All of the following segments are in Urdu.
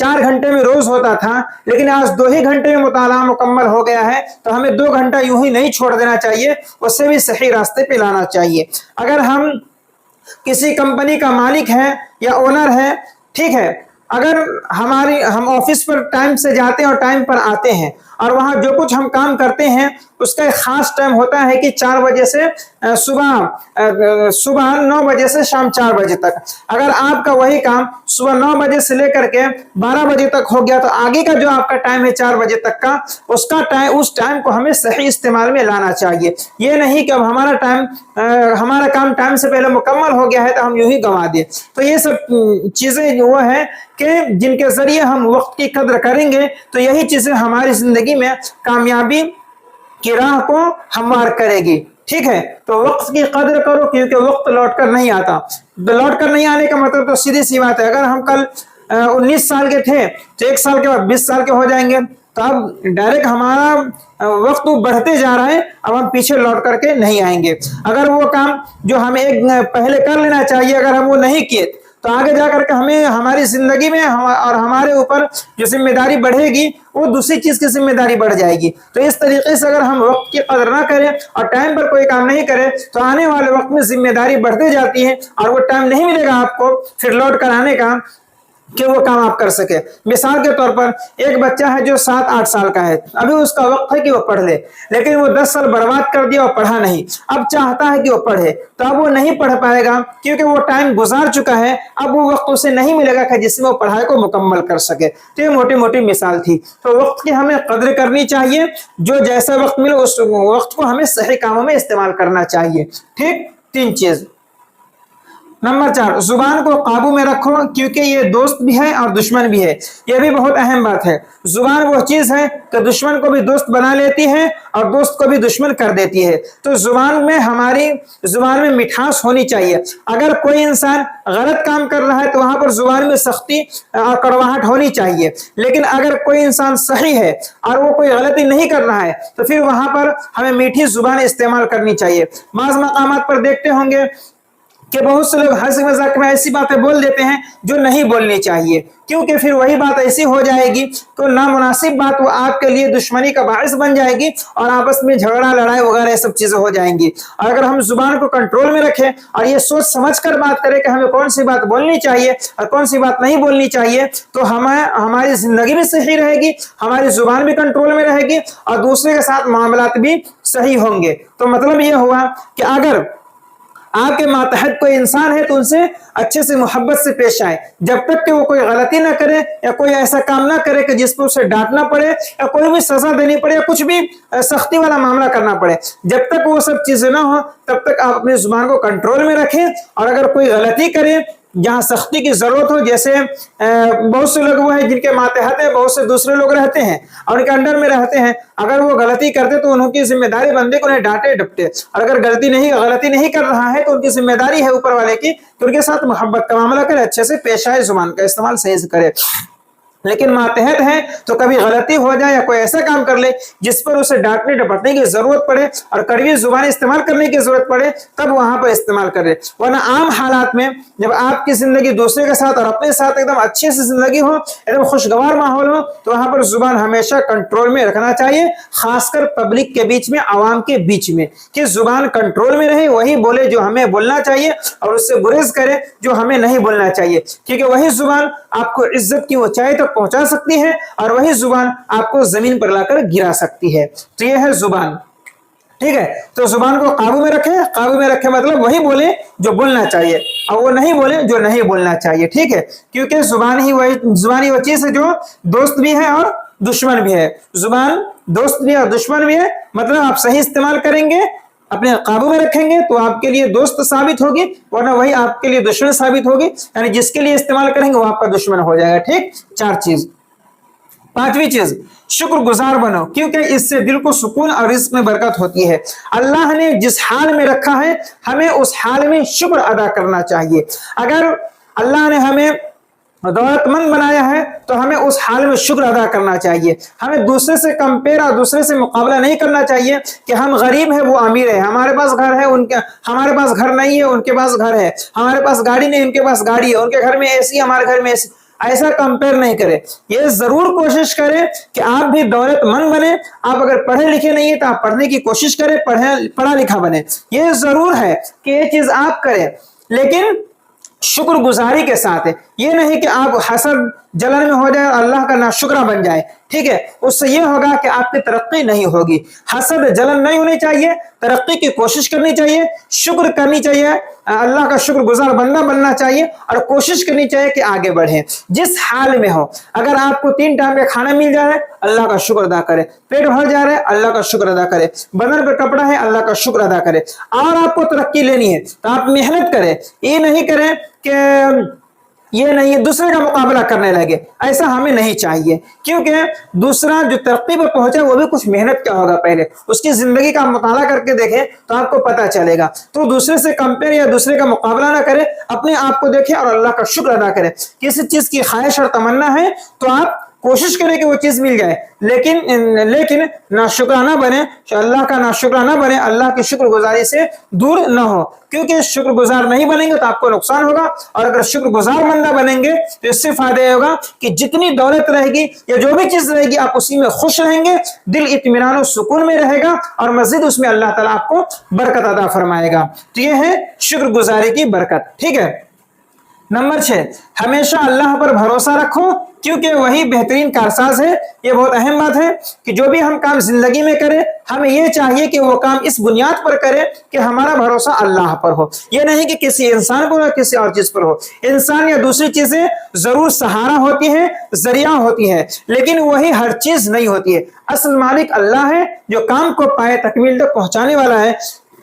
4 گھنٹے میں روز ہوتا تھا لیکن آج 2 ہی گھنٹے میں مطالعہ مکمل ہو گیا ہے، تو ہمیں 2 گھنٹہ یوں ہی نہیں چھوڑ دینا چاہیے، اس سے بھی صحیح راستے پہ لانا چاہیے۔ اگر ہم کسی کمپنی کا مالک ہے یا اونر ہے، ٹھیک ہے، اگر ہم آفس پر ٹائم سے جاتے ہیں اور ٹائم پر آتے ہیں، اور وہاں جو کچھ ہم کام کرتے ہیں اس کا ایک خاص ٹائم ہوتا ہے کہ 4 بجے سے صبح 9 بجے سے شام 4 بجے تک، اگر آپ کا وہی کام صبح 9 بجے سے لے کر کے 12 بجے تک ہو گیا تو آگے کا جو آپ کا ٹائم ہے 4 بجے تک کا، اس ٹائم کو ہمیں صحیح استعمال میں لانا چاہیے۔ یہ نہیں کہ اب ہمارا کام ٹائم سے پہلے مکمل ہو گیا ہے تو ہم یوں ہی گنوا دیں۔ تو یہ سب چیزیں وہ ہیں کہ جن کے ذریعے ہم وقت کی قدر کریں گے تو یہی چیزیں ہماری زندگی میں کامیابی کی راہ کو ہموار کرے گی، ٹھیک ہے۔ تو وقت کی قدر کرو کیونکہ وقت لوٹ کر نہیں آتا۔ لوٹ کر نہیں آنے کا مطلب تو سیدھی سی بات ہے، اگر ہم کل 19 سال کے تھے تو 1 سال کے بعد 20 سال کے ہو جائیں گے، تو اب ڈائریکٹ ہمارا وقت بڑھتے جا رہا ہے، اب ہم پیچھے لوٹ کر کے نہیں آئیں گے۔ اگر وہ کام جو ہمیں پہلے کر لینا چاہیے اگر ہم وہ نہیں کیے تو آگے جا کر کے ہمیں ہماری زندگی میں اور ہمارے اوپر جو ذمہ داری بڑھے گی وہ دوسری چیز کی ذمہ داری بڑھ جائے گی۔ تو اس طریقے سے اگر ہم وقت کی قدر نہ کریں اور ٹائم پر کوئی کام نہیں کریں تو آنے والے وقت میں ذمہ داری بڑھتے جاتی ہے اور وہ ٹائم نہیں ملے گا آپ کو پھر لوٹ کر آنے کا کہ وہ کام آپ کر سکے۔ مثال کے طور پر ایک بچہ ہے جو 7-8 سال کا ہے، ابھی اس کا وقت ہے کہ وہ پڑھ لے، لیکن وہ 10 سال برباد کر دیا اور پڑھا نہیں، اب چاہتا ہے کہ وہ پڑھے تو اب وہ نہیں پڑھ پائے گا کیونکہ وہ ٹائم گزار چکا ہے، اب وہ وقت اسے نہیں ملے گا کہ جس میں وہ پڑھائی کو مکمل کر سکے۔ تو یہ موٹی موٹی مثال تھی۔ تو وقت کی ہمیں قدر کرنی چاہیے، جو جیسا وقت ملے اس وقت کو ہمیں صحیح کاموں میں استعمال کرنا چاہیے، ٹھیک۔ 3 چیز۔ نمبر 4، زبان کو قابو میں رکھو کیونکہ یہ دوست بھی ہے اور دشمن بھی ہے۔ یہ بھی بہت اہم بات ہے۔ زبان وہ چیز ہے کہ دشمن کو بھی دوست بنا لیتی ہے اور دوست کو بھی دشمن کر دیتی ہے۔ تو ہماری زبان میں مٹھاس ہونی چاہیے۔ اگر کوئی انسان غلط کام کر رہا ہے تو وہاں پر زبان میں سختی اور کڑواہٹ ہونی چاہیے، لیکن اگر کوئی انسان صحیح ہے اور وہ کوئی غلطی نہیں کر رہا ہے تو پھر وہاں پر ہمیں میٹھی زبان استعمال کرنی چاہیے۔ بعض مقامات پر دیکھتے ہوں گے کہ بہت سے لوگ ہنسی مذاق میں ایسی باتیں بول دیتے ہیں جو نہیں بولنی چاہیے، کیونکہ پھر وہی بات ایسی ہو جائے گی تو نامناسب بات وہ آپ کے لیے دشمنی کا باعث بن جائے گی اور آپس میں جھگڑا لڑائی وغیرہ سب چیزیں ہو جائیں گی۔ اور اگر ہم زبان کو کنٹرول میں رکھیں اور یہ سوچ سمجھ کر بات کریں کہ ہمیں کون سی بات بولنی چاہیے اور کون سی بات نہیں بولنی چاہیے تو ہماری زندگی بھی صحیح رہے گی، ہماری زبان بھی کنٹرول میں رہے گی اور دوسرے کے ساتھ معاملات بھی صحیح ہوں گے۔ تو مطلب یہ ہوا کہ اگر آپ کے ماتحت کوئی انسان ہے تو ان سے اچھے سے محبت سے پیش آئے، جب تک کہ وہ کوئی غلطی نہ کرے یا کوئی ایسا کام نہ کرے کہ جس پہ اسے ڈانٹنا پڑے یا کوئی بھی سزا دینی پڑے یا کچھ بھی سختی والا معاملہ کرنا پڑے، جب تک وہ سب چیزیں نہ ہو تب تک آپ اپنی زبان کو کنٹرول میں رکھیں۔ اور اگر کوئی غلطی کرے جہاں سختی کی ضرورت ہو، جیسے بہت سے لوگ وہ ہیں جن کے ماتحت ہیں بہت سے دوسرے لوگ رہتے ہیں اور ان کے انڈر میں رہتے ہیں، اگر وہ غلطی کرتے تو انہوں کی ذمہ داری بنتے کہ انہیں ڈانٹے ڈپٹے، اور اگر غلطی نہیں کر رہا ہے تو ان کی ذمہ داری ہے اوپر والے کی کہ ان کے ساتھ محبت کا معاملہ کرے، اچھے سے پیش آئے، زبان کا استعمال صحیح سے کرے۔ لیکن ماتحت ہے تو کبھی غلطی ہو جائے یا کوئی ایسا کام کر لے جس پر اسے ڈانٹنے ڈپٹنے کی ضرورت پڑے اور کڑوی زبان استعمال کرنے کی ضرورت پڑے تب وہاں پر استعمال کرے، ورنہ عام حالات میں جب آپ کی زندگی دوسرے کے ساتھ اور اپنے ساتھ ایک دم اچھے سے زندگی ہو، ایک دم خوشگوار ماحول ہو، تو وہاں پر زبان ہمیشہ کنٹرول میں رکھنا چاہیے، خاص کر پبلک کے بیچ میں، عوام کے بیچ میں، کہ زبان کنٹرول میں رہے، وہی بولے جو ہمیں بولنا چاہیے اور اس سے گریز کرے جو ہمیں نہیں بولنا چاہیے، کیونکہ وہی زبان آپ کو عزت کی اونچائی تک پہنچا سکتی ہے اور وہی زبان آپ کو زمین پر لا کر گرا سکتی ہے۔ تو یہ ہے زبان، ٹھیک ہے۔ تو زبان کو قابو میں رکھے مطلب وہی بولے جو بولنا چاہیے اور وہ نہیں بولے جو نہیں بولنا چاہیے، ٹھیک ہے، کیونکہ زبان ہی وہ چیز ہے جو دوست بھی ہے اور دشمن بھی ہے۔ زبان دوست بھی ہے اور دشمن بھی ہے، مطلب آپ صحیح استعمال کریں گے، اپنے قابو میں رکھیں گے تو آپ کے لیے دوست ثابت ہوگی، ورنہ وہی آپ کے لیے دشمن ثابت ہوگی، یعنی جس کے لیے استعمال کریں گے وہ آپ کا دشمن ہو جائے گا، ٹھیک۔ 4 چیز۔ 5ویں چیز، شکر گزار بنو کیونکہ اس سے دل کو سکون اور رزق میں برکت ہوتی ہے۔ اللہ نے جس حال میں رکھا ہے ہمیں اس حال میں شکر ادا کرنا چاہیے۔ اگر اللہ نے ہمیں دولت مند بنایا ہے تو ہمیں اس حال میں شکر ادا کرنا چاہیے، ہمیں دوسرے سے کمپیئر اور دوسرے سے مقابلہ نہیں کرنا چاہیے کہ ہم غریب ہیں وہ امیر ہے، ہمارے پاس گھر ہے ہمارے پاس گھر نہیں ہے، ان کے پاس گھر ہے، ہمارے پاس گاڑی نہیں ان کے پاس گاڑی ہے، ان کے گھر میں اے سی ہمارے گھر میں اے سی۔ ایسا کمپیئر نہیں کرے. یہ ضرور کوشش کرے کہ آپ بھی دولت مند بنے. آپ اگر پڑھے لکھے نہیں ہیں تو آپ پڑھنے کی کوشش کریں, پڑھا لکھا بنے. یہ ضرور ہے کہ یہ چیز آپ کریں, لیکن شکر گزاری کے ساتھ ہے. یہ نہیں کہ آپ حسد جلن میں ہو جائے اور اللہ کا ناشکرہ بن جائے. ٹھیک ہے, اس سے یہ ہوگا کہ آپ کی ترقی نہیں ہوگی. حسد جلن نہیں ہونی چاہیے, ترقی کی کوشش کرنی چاہیے, شکر کرنی چاہیے, اللہ کا شکر گزار بندہ بننا چاہیے اور کوشش کرنی چاہیے کہ آگے بڑھیں جس حال میں ہو. اگر آپ کو 3 ٹائم کا کھانا مل جائے اللہ کا شکر ادا کرے, پیٹ بھر جا رہا ہے اللہ کا شکر ادا کرے, بدن پہ کپڑا ہے اللہ کا شکر ادا کرے. اور آپ کو ترقی لینی ہے تو آپ محنت کریں. یہ نہیں کریں کہ یہ نہیں دوسرے کا مقابلہ کرنے لگے. ایسا ہمیں نہیں چاہیے, کیونکہ دوسرا جو ترقی پر پہنچا وہ بھی کچھ محنت کا ہوگا. پہلے اس کی زندگی کا مطالعہ کر کے دیکھیں تو آپ کو پتہ چلے گا. تو دوسرے سے کمپیئر یا دوسرے کا مقابلہ نہ کرے, اپنے آپ کو دیکھیں اور اللہ کا شکر ادا کرے. کسی چیز کی خواہش اور تمنا ہے تو آپ کوشش کریں کہ وہ چیز مل جائے, لیکن ناشکرانہ بنے, اللہ کا ناشکرانہ بنے, اللہ کی شکر گزاری سے دور نہ ہو. کیونکہ شکر گزار نہیں بنیں گے تو آپ کو نقصان ہوگا, اور اگر شکر گزار بندہ بنیں گے تو اس سے فائدہ یہ ہوگا کہ جتنی دولت رہے گی یا جو بھی چیز رہے گی آپ اسی میں خوش رہیں گے, دل اطمینان و سکون میں رہے گا, اور مزید اس میں اللہ تعالیٰ آپ کو برکت عطا فرمائے گا. تو یہ ہے شکر گزاری کی برکت. ٹھیک ہے. نمبر 6, ہمیشہ اللہ پر بھروسہ رکھو کیونکہ وہی بہترین کارساز ہے. یہ بہت اہم بات ہے کہ جو بھی ہم کام زندگی میں کریں ہمیں یہ چاہیے کہ وہ کام اس بنیاد پر کریں کہ ہمارا بھروسہ اللہ پر ہو. یہ نہیں کہ کسی انسان پر ہو, کسی اور چیز پر ہو. انسان یا دوسری چیزیں ضرور سہارا ہوتی ہیں, ذریعہ ہوتی ہیں, لیکن وہی ہر چیز نہیں ہوتی ہے. اصل مالک اللہ ہے جو کام کو پائے تکمیل تک پہنچانے والا ہے.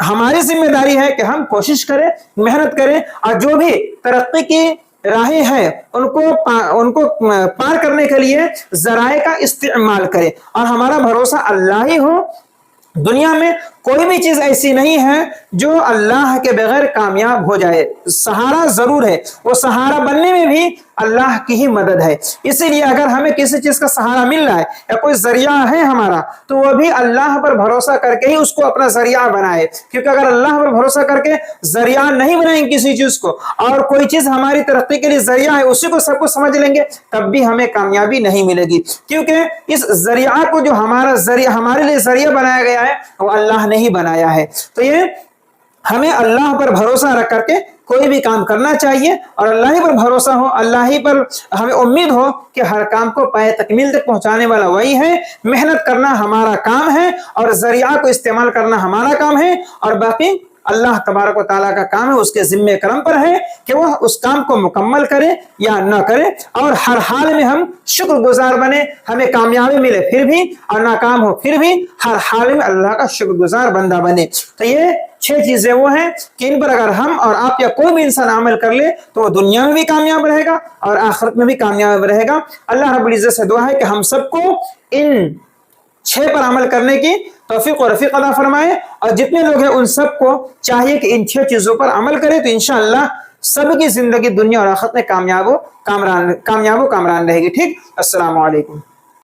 ہماری ذمہ داری ہے کہ ہم کوشش کریں, محنت کریں, اور جو بھی ترقی کی راہیں ہیں ان کو پار کرنے کے لیے ذرائع کا استعمال کریں, اور ہمارا بھروسہ اللہ ہی ہو. دنیا میں کوئی بھی چیز ایسی نہیں ہے جو اللہ کے بغیر کامیاب ہو جائے. سہارا ضرور ہے, وہ سہارا بننے میں بھی اللہ کی ہی مدد ہے. اسی لیے اگر ہمیں کسی چیز کا سہارا مل رہا ہے یا کوئی ذریعہ ہے ہمارا تو وہ بھی اللہ پر بھروسہ کر کے ہی اس کو اپنا ذریعہ بنائے. کیونکہ اگر اللہ پر بھروسہ کر کے ذریعہ نہیں بنائیں کسی چیز کو, اور کوئی چیز ہماری ترقی کے لیے ذریعہ ہے اسی کو سب کو سمجھ لیں گے, تب بھی ہمیں کامیابی نہیں ملے گی. کیونکہ اس ذریعہ کو جو ہمارے لیے ذریعہ بنایا گیا ہے وہ اللہ نے ہی بنایا ہے. تو یہ ہمیں اللہ پر بھروسہ رکھ کر کے کوئی بھی کام کرنا چاہیے, اور اللہ ہی پر بھروسہ ہو, اللہ ہی پر ہمیں امید ہو کہ ہر کام کو پائے تکمیل تک پہنچانے والا وہی ہے. محنت کرنا ہمارا کام ہے اور ذریعہ کو استعمال کرنا ہمارا کام ہے, اور باقی اللہ تبارک و تعالیٰ کا کام ہے, اس کے ذمہ کرم پر ہے کہ وہ اس کام کو مکمل کرے یا نہ کرے. اور ہر حال میں ہم شکر گزار بنے, ہمیں کامیابی ملے پھر بھی اور ناکام ہو پھر بھی, ہر حال میں اللہ کا شکر گزار بندہ بنے. تو یہ 6 چیزیں وہ ہیں کہ ان پر اگر ہم اور آپ یا کوئی بھی انسان عمل کر لے تو وہ دنیا میں بھی کامیاب رہے گا اور آخرت میں بھی کامیاب رہے گا. اللہ رب العزت سے دعا ہے کہ ہم سب کو ان 6 پر عمل کرنے کی توفیق و رفیق عطا فرمائے, اور جتنے لوگ ہیں ان سب کو چاہیے کہ ان 6 چیزوں پر عمل کرے, تو انشاءاللہ سب کی زندگی دنیا اور آخرت میں کامیاب و کامران رہے گی. ٹھیک. السلام علیکم.